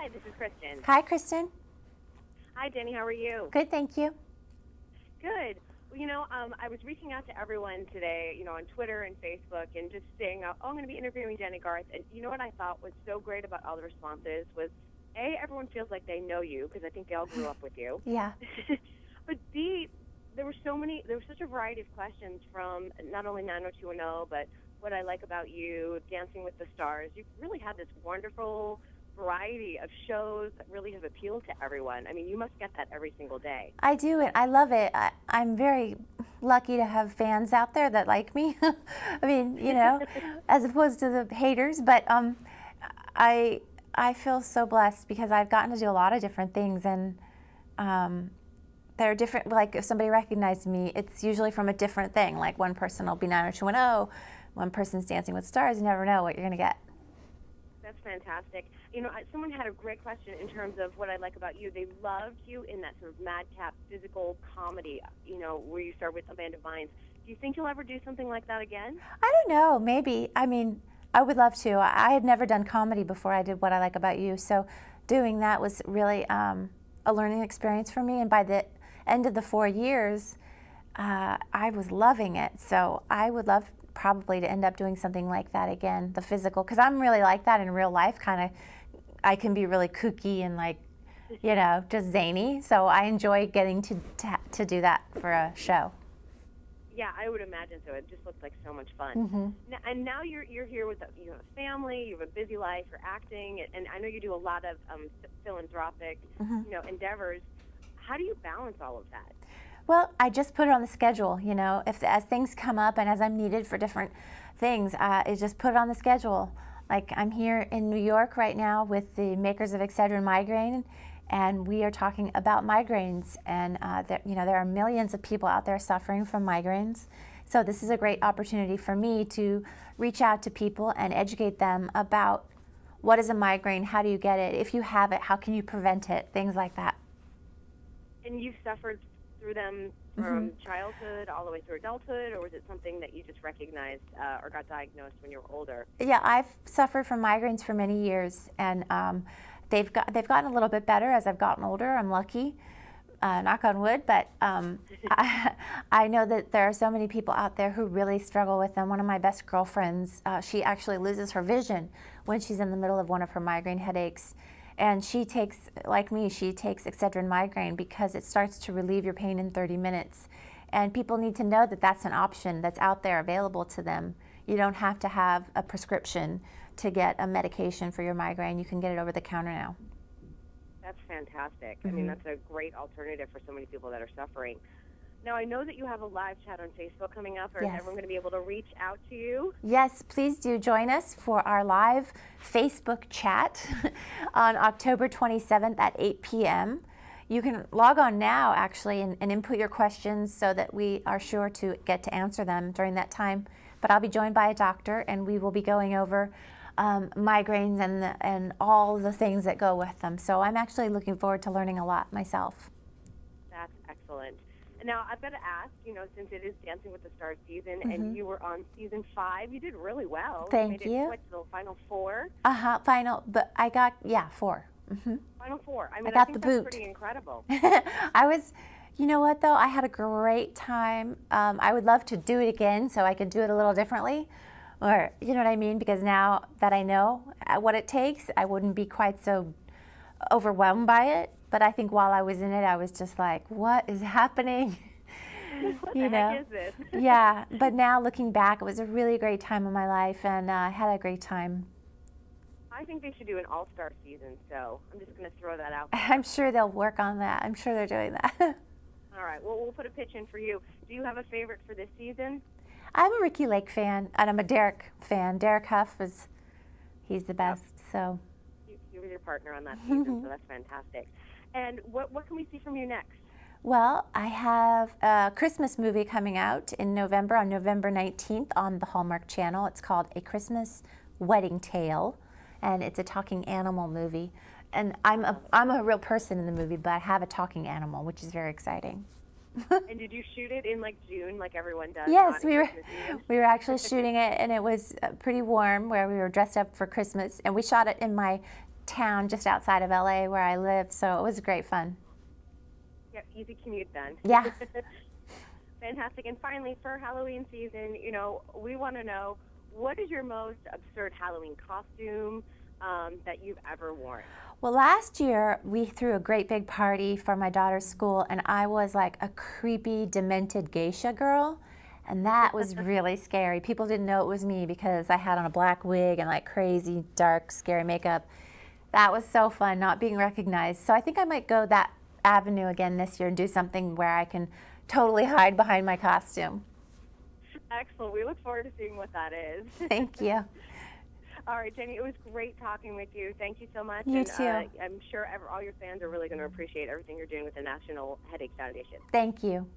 Hi, this is Kristyn. Hi, Kristyn. Hi, Jenny. How are you? Good, thank you. Good. Well, I was reaching out to everyone today, on Twitter and Facebook, and just saying, oh, I'm going to be interviewing Jennie Garth. And you know what I thought was so great about all the responses was, A, everyone feels like they know you, because I think they all grew up with you. Yeah. But B, there was such a variety of questions from not only 90210, but what I like about you, Dancing with the Stars. You really had this wonderful variety of shows that really have appealed to everyone. I mean, you must get that every single day. I do, and I love it. I'm very lucky to have fans out there that like me. I mean, as opposed to the haters. But I feel so blessed because I've gotten to do a lot of different things, and they're different. Like if somebody recognized me, it's usually from a different thing. Like one person will be 90210, one person's Dancing with Stars. You never know what you're going to get. That's fantastic. Someone had a great question in terms of what I like about you. They loved you in that sort of madcap physical comedy, where you start with Amanda Bynes. Do you think you'll ever do something like that again? I don't know, maybe. I mean, I would love to. I had never done comedy before I did What I Like About You, so doing that was really a learning experience for me, and by the end of the 4 years, I was loving it, so I would love probably to end up doing something like that again, the physical, because I'm really like that in real life, kind of. I can be really kooky and just zany, so I enjoy getting to do that for a show. Yeah, I would imagine so. It just looks like so much fun. Mm-hmm. And now you're here with you have a family, you have a busy life, you're acting, and I know you do a lot of philanthropic endeavors. How do you balance all of that? Well, I just put it on the schedule. As things come up and as I'm needed for different things, I just put it on the schedule. Like I'm here in New York right now with the makers of Excedrin migraine, and we are talking about migraines. And there are millions of people out there suffering from migraines. So this is a great opportunity for me to reach out to people and educate them about what is a migraine, how do you get it, if you have it, how can you prevent it, things like that. And you've suffered through them from childhood all the way through adulthood, or was it something that you just recognized or got diagnosed when you were older? Yeah, I've suffered from migraines for many years, and they've gotten a little bit better as I've gotten older. I'm lucky, knock on wood, but I know that there are so many people out there who really struggle with them. One of my best girlfriends, she actually loses her vision when she's in the middle of one of her migraine headaches. And she takes Excedrin migraine because it starts to relieve your pain in 30 minutes. And people need to know that that's an option that's out there available to them. You don't have to have a prescription to get a medication for your migraine. You can get it over the counter now. That's fantastic. I mean, that's a great alternative for so many people that are suffering. Now, I know that you have a live chat on Facebook coming up. Is everyone going to be able to reach out to you? Yes, please do join us for our live Facebook chat on October 27th at 8 p.m. You can log on now, actually, and input your questions so that we are sure to get to answer them during that time. But I'll be joined by a doctor, and we will be going over migraines and all the things that go with them. So I'm actually looking forward to learning a lot myself. That's excellent. Now, I've got to ask, since it is Dancing with the Stars season, and you were on season 5, you did really well. Thank you. Made it to the final 4? Final, but I got, 4. Final 4. I mean, I think the that's boot. Pretty incredible. You know what, though? I had a great time. I would love to do it again so I could do it a little differently. Or, you know what I mean? Because now that I know what it takes, I wouldn't be quite so overwhelmed by it. But I think while I was in it, I was just like, what is happening? What the heck is this? Yeah, but now looking back, it was a really great time of my life, and I had a great time. I think they should do an all-star season, so I'm just going to throw that out there. I'm sure they'll work on that. I'm sure they're doing that. All right, well, we'll put a pitch in for you. Do you have a favorite for this season? I'm a Ricky Lake fan, and I'm a Derek fan. Derek Huff he's the best, so. You were your partner on that season, so that's fantastic. And what can we see from you next? Well, I have a Christmas movie coming out in November, on November 19th on the Hallmark Channel. It's called A Christmas Wedding Tale, and it's a talking animal movie. And I'm a real person in the movie, but I have a talking animal, which is very exciting. And did you shoot it in June, like everyone does? Yes, we were actually shooting it, and it was pretty warm, where we were dressed up for Christmas, and we shot it in my town just outside of LA where I live, so it was great fun. Yep, easy commute then. Yeah. Fantastic. And finally, for Halloween season, we want to know, what is your most absurd Halloween costume that you've ever worn? Well, last year we threw a great big party for my daughter's school, and I was like a creepy, demented geisha girl, and that was really scary. People didn't know it was me because I had on a black wig and like crazy, dark, scary makeup. That was so fun, not being recognized. So I think I might go that avenue again this year and do something where I can totally hide behind my costume. Excellent. We look forward to seeing what that is. Thank you. All right, Jennie, it was great talking with you. Thank you so much. You too. I'm sure all your fans are really going to appreciate everything you're doing with the National Headache Foundation. Thank you.